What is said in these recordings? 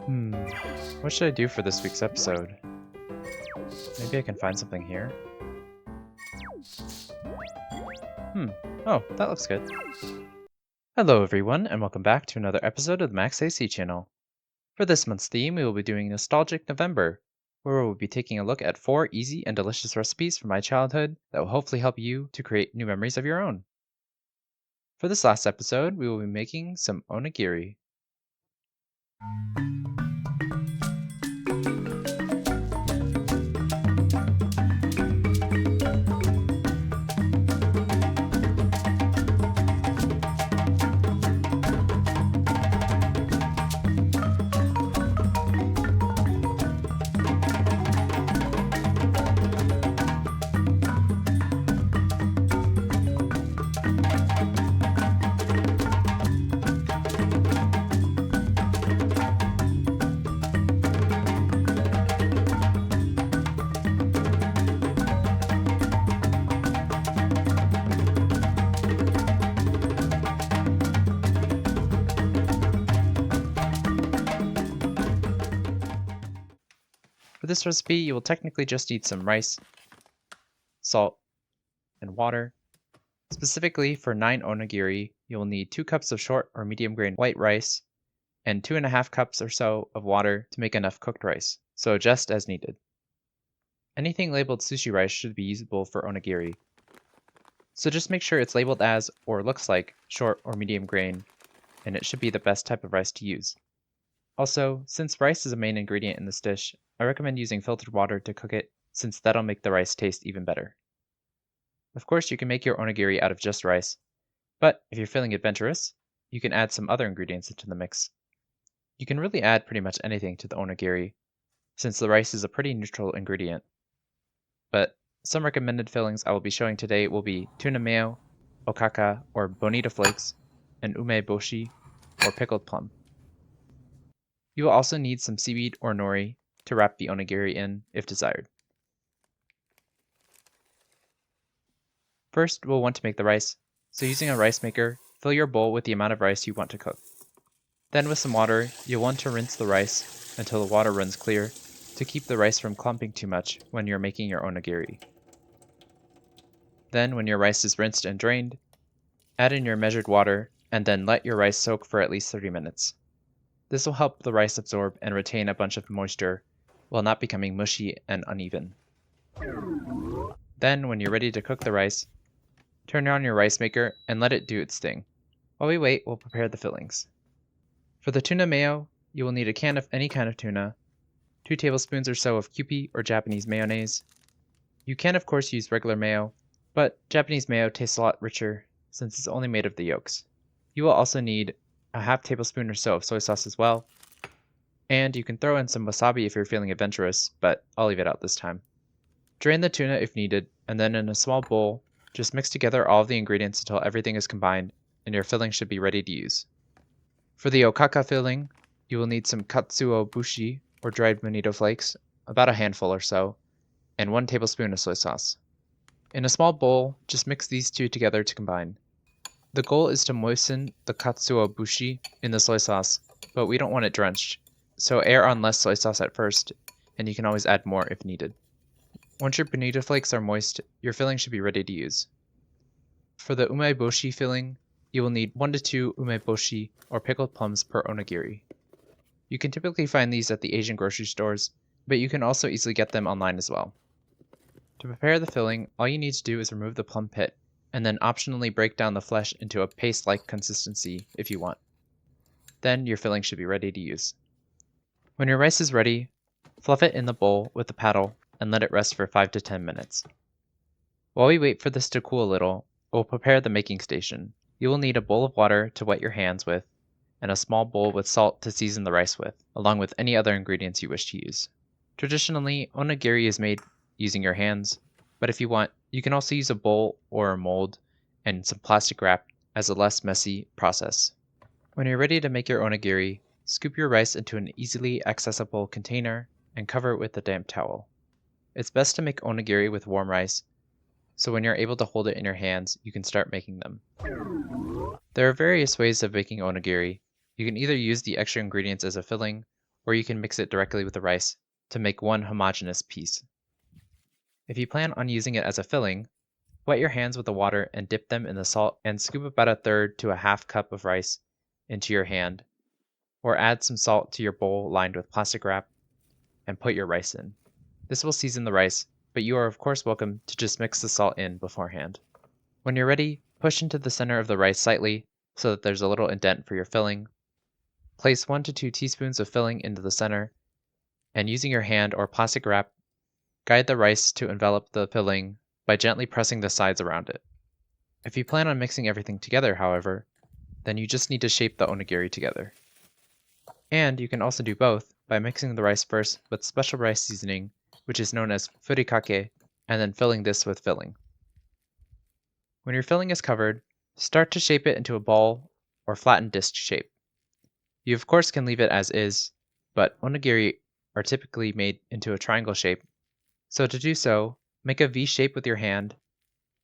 What should I do for this week's episode? Maybe I can find something here. Oh, that looks good. Hello everyone, and welcome back to another episode of the Max AC channel. For this month's theme, we will be doing Nostalgic November, where we will be taking a look at 4 easy and delicious recipes from my childhood that will hopefully help you to create new memories of your own. For this last episode, we will be making some onigiri. For this recipe, you will technically just need some rice, salt, and water. Specifically for 9 onigiri, you will need 2 cups of short or medium grain white rice and 2.5 cups or so of water to make enough cooked rice, so adjust as needed. Anything labeled sushi rice should be usable for onigiri, so just make sure it's labeled as or looks like short or medium grain, and it should be the best type of rice to use. Also, since rice is a main ingredient in this dish, I recommend using filtered water to cook it, since that'll make the rice taste even better. Of course, you can make your onigiri out of just rice, but if you're feeling adventurous, you can add some other ingredients into the mix. You can really add pretty much anything to the onigiri, since the rice is a pretty neutral ingredient. But some recommended fillings I will be showing today will be tuna mayo, okaka or bonito flakes, and umeboshi or pickled plum. You will also need some seaweed or nori to wrap the onigiri in if desired. First, we'll want to make the rice, so using a rice maker, fill your bowl with the amount of rice you want to cook. Then with some water, you'll want to rinse the rice until the water runs clear to keep the rice from clumping too much when you're making your onigiri. Then when your rice is rinsed and drained, add in your measured water and then let your rice soak for at least 30 minutes. This will help the rice absorb and retain a bunch of moisture while not becoming mushy and uneven. Then when you're ready to cook the rice, turn on your rice maker and let it do its thing. While we wait, we'll prepare the fillings. For the tuna mayo, you will need a can of any kind of tuna, 2 tablespoons or so of Kewpie or Japanese mayonnaise. You can of course use regular mayo, but Japanese mayo tastes a lot richer since it's only made of the yolks. You will also need a half tablespoon or so of soy sauce as well, and you can throw in some wasabi if you're feeling adventurous, but I'll leave it out this time. Drain the tuna if needed, and then in a small bowl, just mix together all of the ingredients until everything is combined and your filling should be ready to use. For the okaka filling, you will need some katsuobushi or dried bonito flakes, about a handful or so, and 1 tablespoon of soy sauce. In a small bowl, just mix these 2 together to combine. The goal is to moisten the katsuobushi in the soy sauce, but we don't want it drenched, so air on less soy sauce at first, and you can always add more if needed. Once your bonito flakes are moist, your filling should be ready to use. For the umeboshi filling, you will need 1 to 2 umeboshi or pickled plums per onigiri. You can typically find these at the Asian grocery stores, but you can also easily get them online as well. To prepare the filling, all you need to do is remove the plum pit, and then optionally break down the flesh into a paste-like consistency if you want. Then your filling should be ready to use. When your rice is ready, fluff it in the bowl with a paddle and let it rest for 5 to 10 minutes. While we wait for this to cool a little, we'll prepare the making station. You will need a bowl of water to wet your hands with, and a small bowl with salt to season the rice with, along with any other ingredients you wish to use. Traditionally, onigiri is made using your hands, but if you want, you can also use a bowl or a mold and some plastic wrap as a less messy process. When you're ready to make your onigiri, scoop your rice into an easily accessible container and cover it with a damp towel. It's best to make onigiri with warm rice, so when you're able to hold it in your hands, you can start making them. There are various ways of making onigiri. You can either use the extra ingredients as a filling, or you can mix it directly with the rice to make one homogeneous piece. If you plan on using it as a filling, wet your hands with the water and dip them in the salt and scoop about 1/3 to a 1/2 cup of rice into your hand, or add some salt to your bowl lined with plastic wrap and put your rice in. This will season the rice, but you are of course welcome to just mix the salt in beforehand. When you're ready, push into the center of the rice slightly so that there's a little indent for your filling. Place 1 to 2 teaspoons of filling into the center, and using your hand or plastic wrap, guide the rice to envelop the filling by gently pressing the sides around it. If you plan on mixing everything together, however, then you just need to shape the onigiri together. And you can also do both by mixing the rice first with special rice seasoning, which is known as furikake, and then filling this with filling. When your filling is covered, start to shape it into a ball or flattened disc shape. You of course can leave it as is, but onigiri are typically made into a triangle shape, so to do so, make a V shape with your hand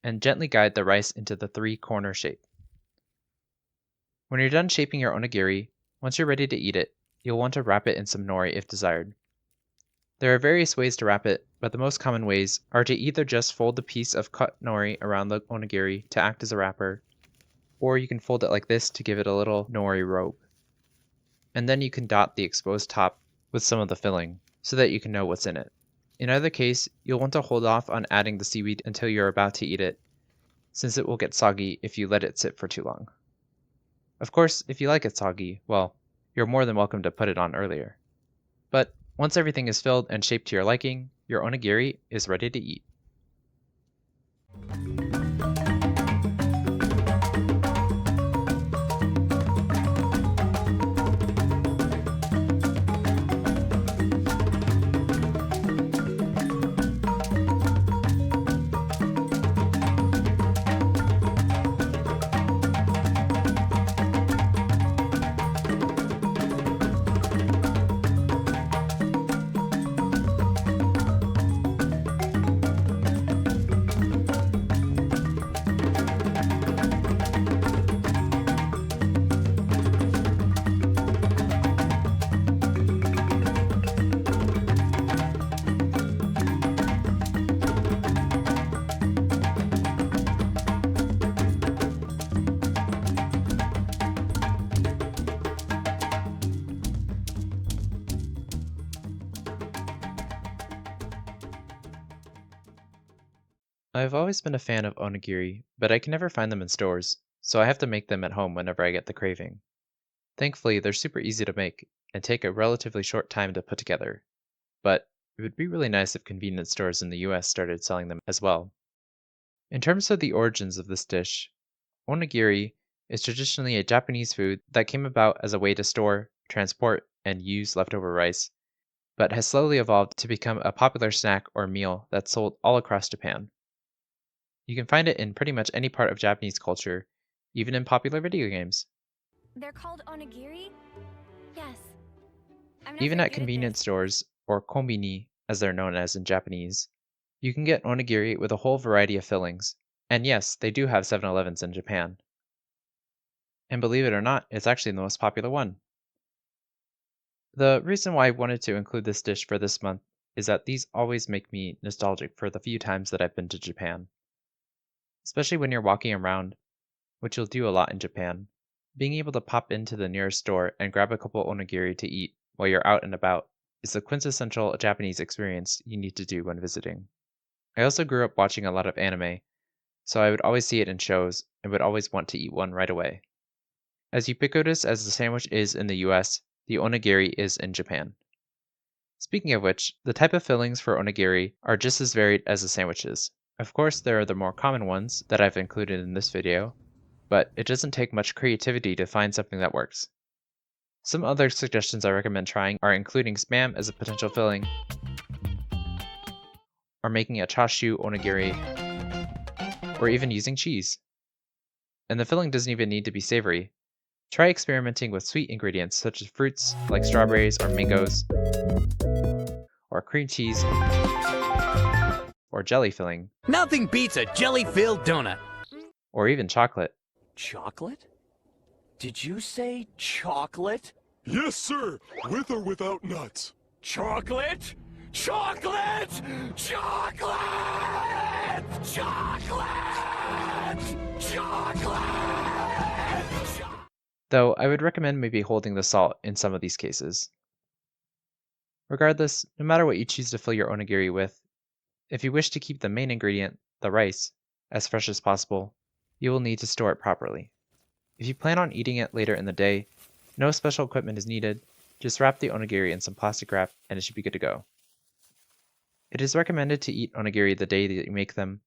and gently guide the rice into the 3-corner shape. When you're done shaping your onigiri, once you're ready to eat it, you'll want to wrap it in some nori if desired. There are various ways to wrap it, but the most common ways are to either just fold the piece of cut nori around the onigiri to act as a wrapper, or you can fold it like this to give it a little nori robe. And then you can dot the exposed top with some of the filling, so that you can know what's in it. In either case, you'll want to hold off on adding the seaweed until you're about to eat it, since it will get soggy if you let it sit for too long. Of course, if you like it soggy, well, you're more than welcome to put it on earlier. But once everything is filled and shaped to your liking, your onigiri is ready to eat. I've always been a fan of onigiri, but I can never find them in stores, so I have to make them at home whenever I get the craving. Thankfully, they're super easy to make and take a relatively short time to put together, but it would be really nice if convenience stores in the US started selling them as well. In terms of the origins of this dish, onigiri is traditionally a Japanese food that came about as a way to store, transport, and use leftover rice, but has slowly evolved to become a popular snack or meal that's sold all across Japan. You can find it in pretty much any part of Japanese culture, even in popular video games. They're called onigiri? Yes. I'm not Even very at good convenience stores, or kombini as they're known as in Japanese, you can get onigiri with a whole variety of fillings. And yes, they do have 7-Elevens in Japan. And believe it or not, it's actually the most popular one. The reason why I wanted to include this dish for this month is that these always make me nostalgic for the few times that I've been to Japan. Especially when you're walking around, which you'll do a lot in Japan, being able to pop into the nearest store and grab a couple onigiri to eat while you're out and about is the quintessential Japanese experience you need to do when visiting. I also grew up watching a lot of anime, so I would always see it in shows and would always want to eat one right away. As ubiquitous as the sandwich is in the US, the onigiri is in Japan. Speaking of which, the type of fillings for onigiri are just as varied as the sandwiches. Of course, there are the more common ones that I've included in this video, but it doesn't take much creativity to find something that works. Some other suggestions I recommend trying are including spam as a potential filling, or making a chashu onigiri, or even using cheese. And the filling doesn't even need to be savory. Try experimenting with sweet ingredients such as fruits like strawberries or mangoes, or cream cheese, or jelly filling, Nothing beats a jelly-filled donut. or even chocolate. Chocolate? Did you say chocolate? Yes, sir. With or without nuts. Chocolate? Chocolate! Chocolate! Chocolate! Chocolate! Though I would recommend maybe holding the salt in some of these cases. Regardless, no matter what you choose to fill your onigiri with, if you wish to keep the main ingredient, the rice, as fresh as possible, you will need to store it properly. If you plan on eating it later in the day, no special equipment is needed, just wrap the onigiri in some plastic wrap and it should be good to go. It is recommended to eat onigiri the day that you make them,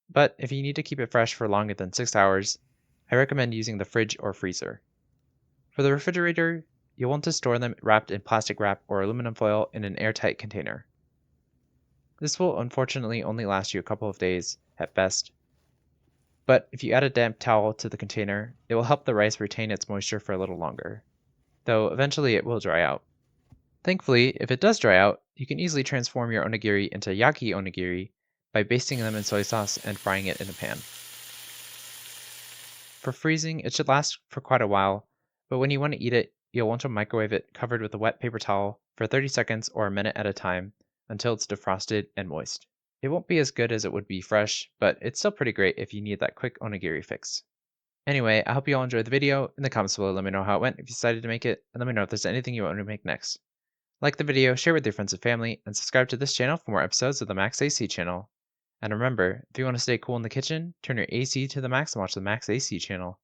but if you need to keep it fresh for longer than 6 hours, I recommend using the fridge or freezer. For the refrigerator, you'll want to store them wrapped in plastic wrap or aluminum foil in an airtight container. This will unfortunately only last you a couple of days at best, but if you add a damp towel to the container, it will help the rice retain its moisture for a little longer, though eventually it will dry out. Thankfully, if it does dry out, you can easily transform your onigiri into yaki onigiri by basting them in soy sauce and frying it in a pan. For freezing, it should last for quite a while, but when you want to eat it, you'll want to microwave it covered with a wet paper towel for 30 seconds or a minute at a time until it's defrosted and moist. It won't be as good as it would be fresh, but it's still pretty great if you need that quick onigiri fix. Anyway, I hope you all enjoyed the video. In the comments below, let me know how it went if you decided to make it, and let me know if there's anything you want me to make next. Like the video, share with your friends and family, and subscribe to this channel for more episodes of the Max AC channel. And remember, if you want to stay cool in the kitchen, turn your AC to the max and watch the Max AC channel.